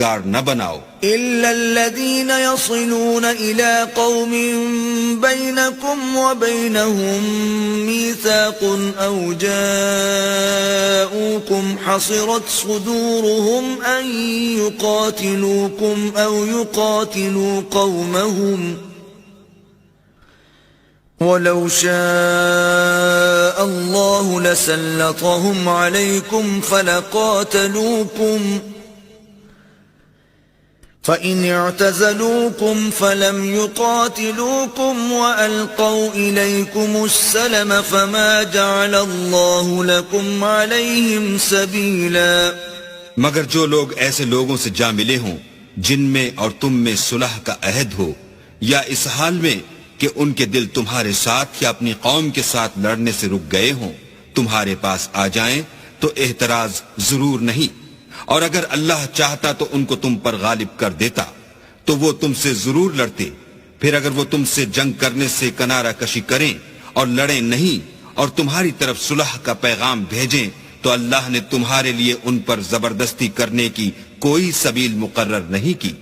نہ بناؤ إلا الذين يصلون إلى قوم بينكم وبينهم ميثاق أو جاءوكم حصرت صدورهم أن يقاتلوكم أو يقاتلوا قومهم ولو شاء الله لسلطهم عليكم فلقاتلوكم فَإِنِ اعْتَزَلُوكُمْ فَلَمْ يُقَاتِلُوكُمْ وَأَلْقَوْا إِلَيْكُمُ السَّلَمَ فَمَا جَعَلَ اللَّهُ لَكُمْ عَلَيْهِمْ سَبِيلًا مگر جو لوگ ایسے لوگوں سے جا ملے ہوں جن میں اور تم میں صلح کا عہد ہو یا اس حال میں کہ ان کے دل تمہارے ساتھ یا اپنی قوم کے ساتھ لڑنے سے رک گئے ہوں تمہارے پاس آ جائیں تو اعتراض ضرور نہیں، اور اگر اللہ چاہتا تو ان کو تم پر غالب کر دیتا تو وہ تم سے ضرور لڑتے، پھر اگر وہ تم سے جنگ کرنے سے کنارہ کشی کریں اور لڑیں نہیں اور تمہاری طرف صلح کا پیغام بھیجیں تو اللہ نے تمہارے لیے ان پر زبردستی کرنے کی کوئی سبیل مقرر نہیں کی۔